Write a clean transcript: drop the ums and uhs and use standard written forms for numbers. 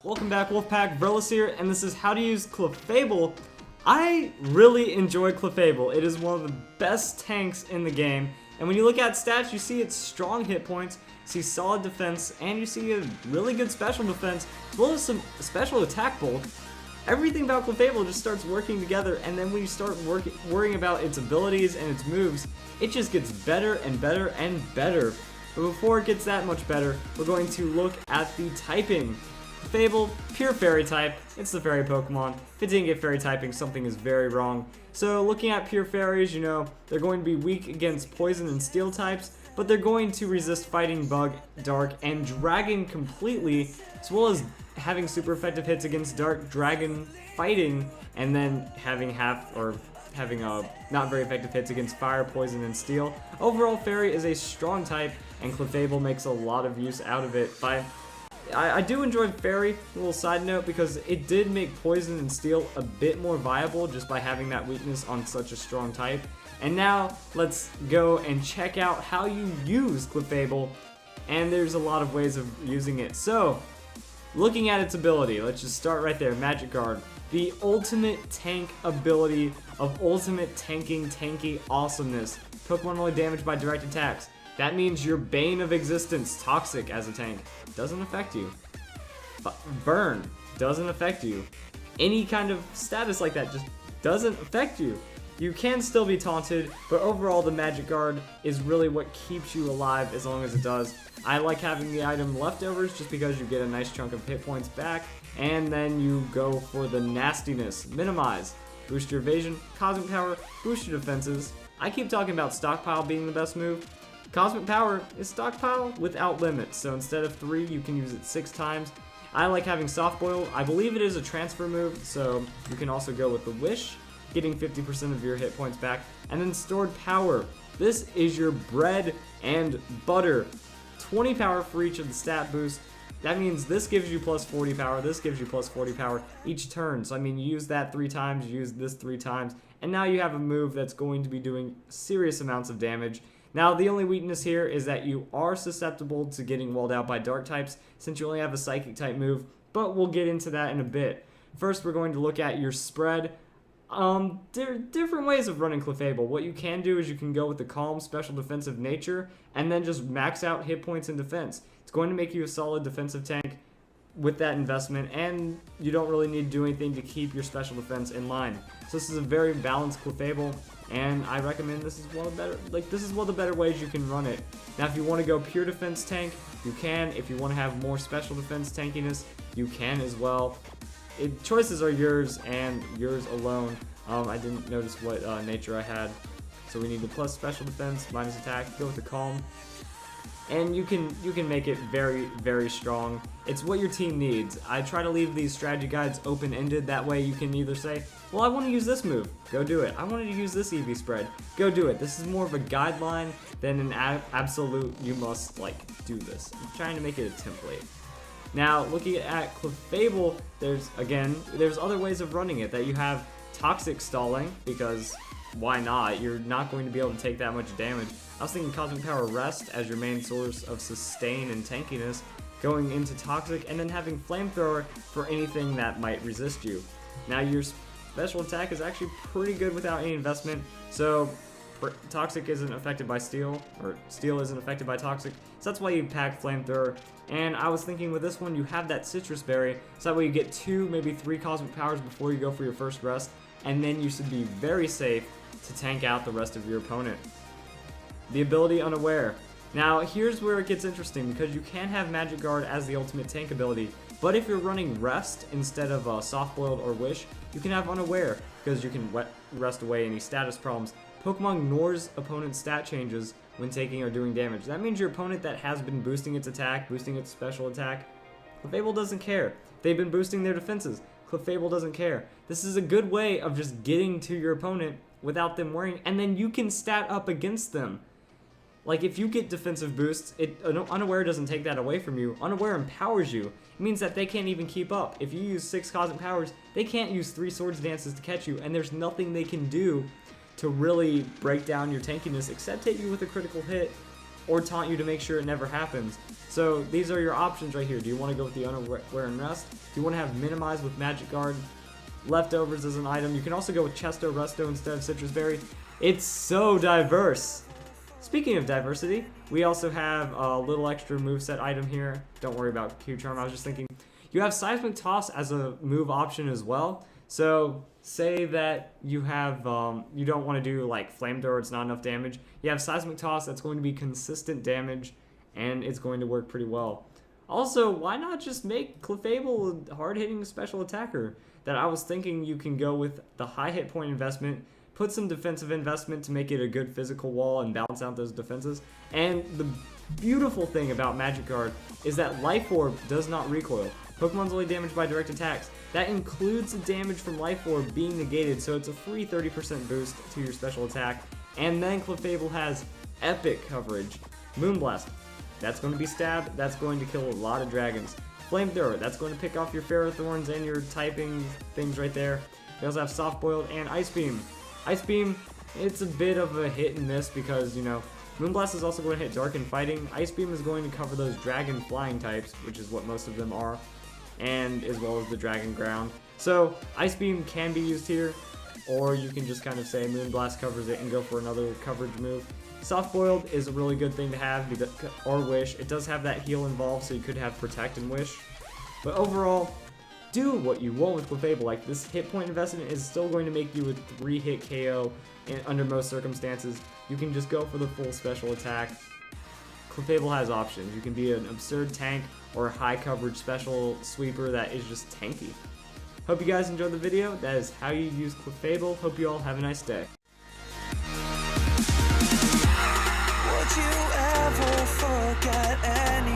Welcome back, Wolfpack. Verlis here, and this is how to use Clefable. I really enjoy Clefable. It is one of the best tanks in the game, and when you look at stats, you see its strong hit points, you see solid defense, and you see a really good special defense, as well as some special attack bulk. Everything about Clefable just starts working together, and then when you start worrying about its abilities and its moves, it just gets better and better and better. But before it gets that much better, we're going to look at the typing. Clefable, pure fairy type, it's the fairy Pokemon. If it didn't get fairy typing, something is very wrong. So looking at pure fairies, you know, they're going to be weak against poison and steel types, but they're going to resist fighting, bug, dark, and dragon completely, as well as having super effective hits against dark, dragon, fighting, and then having not very effective hits against fire, poison, and steel. Overall, fairy is a strong type, and Clefable makes a lot of use out of it. I do enjoy fairy, a little side note, because it did make poison and steel a bit more viable just by having that weakness on such a strong type. And now let's go and check out how you use Clefable, and there's a lot of ways of using it. So, looking at its ability, let's just start right there. Magic Guard, the ultimate tank ability of ultimate tanky awesomeness. Pokemon only damaged by direct attacks. That means your bane of existence, Toxic, as a tank, doesn't affect you. Burn doesn't affect you. Any kind of status like that just doesn't affect you. You can still be taunted, but overall the Magic Guard is really what keeps you alive as long as it does. I like having the item Leftovers just because you get a nice chunk of hit points back, and then you go for the nastiness. Minimize, boost your evasion, Cosmic Power, boost your defenses. I keep talking about Stockpile being the best move. Cosmic Power is Stockpile without limits, so instead of 3, you can use it 6 times. I like having Softboiled. I believe it is a transfer move, so you can also go with the Wish, getting 50% of your hit points back. And then Stored Power. This is your bread and butter. 20 power for each of the stat boosts. That means this gives you plus 40 power, this gives you plus 40 power each turn. So I mean, you use that 3 times, you use this 3 times, and now you have a move that's going to be doing serious amounts of damage. Now, the only weakness here is that you are susceptible to getting walled out by dark types since you only have a psychic type move, but we'll get into that in a bit. First, we're going to look at your spread. There are different ways of running Clefable. What you can do is you can go with the calm special defensive nature and then just max out hit points and defense. It's going to make you a solid defensive tank with that investment, and you don't really need to do anything to keep your special defense in line. So this is a very balanced Clefable, and I recommend this is one of the better ways you can run it. Now, if you want to go pure defense tank, you can. If you want to have more special defense tankiness, you can as well. Choices are yours and yours alone. I didn't notice what nature I had, so we need the plus special defense, minus attack, go with the calm. And you can make it very, very strong. It's what your team needs. I try to leave these strategy guides open-ended. That way you can either say, well, I want to use this move. Go do it. I wanted to use this EV spread. Go do it. This is more of a guideline than an absolute, you must, do this. I'm trying to make it a template. Now, looking at Clefable, there's other ways of running it. That you have Toxic stalling, because why not? You're not going to be able to take that much damage. I was thinking Cosmic Power Rest as your main source of sustain and tankiness, going into Toxic, and then having Flamethrower for anything that might resist you. Now, your special attack is actually pretty good without any investment, so Toxic isn't affected by Steel, or Steel isn't affected by Toxic, so that's why you pack Flamethrower. And I was thinking with this one, you have that Citrus Berry, so that way you get 2, maybe 3 Cosmic Powers before you go for your first rest, and then you should be very safe to tank out the rest of your opponent. The ability Unaware. Now, here's where it gets interesting, because you can have Magic Guard as the ultimate tank ability, but if you're running Rest instead of Softboiled or Wish, you can have Unaware, because you can rest away any status problems. Pokemon ignores opponent's stat changes when taking or doing damage. That means your opponent that has been boosting its attack, boosting its special attack, Clefable doesn't care. They've been boosting their defenses. Clefable doesn't care. This is a good way of just getting to your opponent without them worrying, and then you can stat up against them. Like, if you get defensive boosts, Unaware doesn't take that away from you. Unaware empowers you. It means that they can't even keep up. If you use 6 Cosmic Powers, they can't use 3 Swords Dances to catch you, and there's nothing they can do to really break down your tankiness except hit you with a critical hit or taunt you to make sure it never happens. So these are your options right here. Do you want to go with the Unaware and Rest? Do you want to have Minimize with Magic Guard? Leftovers as an item. You can also go with Chesto Resto instead of Citrus Berry. It's so diverse. Speaking of diversity, we also have a little extra moveset item here. Don't worry about Q-Charm, I was just thinking. You have Seismic Toss as a move option as well. So say that you have, you don't want to do like Flamethrower, it's not enough damage. You have Seismic Toss, that's going to be consistent damage, and it's going to work pretty well. Also, why not just make Clefable a hard-hitting special attacker? That I was thinking you can go with the high hit point investment, put some defensive investment to make it a good physical wall and balance out those defenses. And the beautiful thing about Magic Guard is that Life Orb does not recoil. Pokemon's only damaged by direct attacks. That includes the damage from Life Orb being negated, so it's a free 30% boost to your special attack. And then Clefable has epic coverage. Moonblast, that's going to be stabbed, that's going to kill a lot of dragons. Flamethrower, that's going to pick off your Ferrothorns and your typing things right there. We also have Softboiled and Ice Beam. Ice Beam, it's a bit of a hit and miss because, you know, Moonblast is also going to hit Dark and Fighting. Ice Beam is going to cover those Dragon Flying types, which is what most of them are, and as well as the Dragon Ground. So, Ice Beam can be used here, or you can just kind of say Moonblast covers it and go for another coverage move. Softboiled is a really good thing to have, or Wish. It does have that heal involved, so you could have Protect and Wish. But overall, do what you want with Clefable. Like, this hit point investment is still going to make you a 3-hit KO under most circumstances. You can just go for the full special attack. Clefable has options. You can be an absurd tank or a high coverage special sweeper that is just tanky. Hope you guys enjoyed the video. That is how you use Clefable. Hope you all have a nice day. Would you ever forget any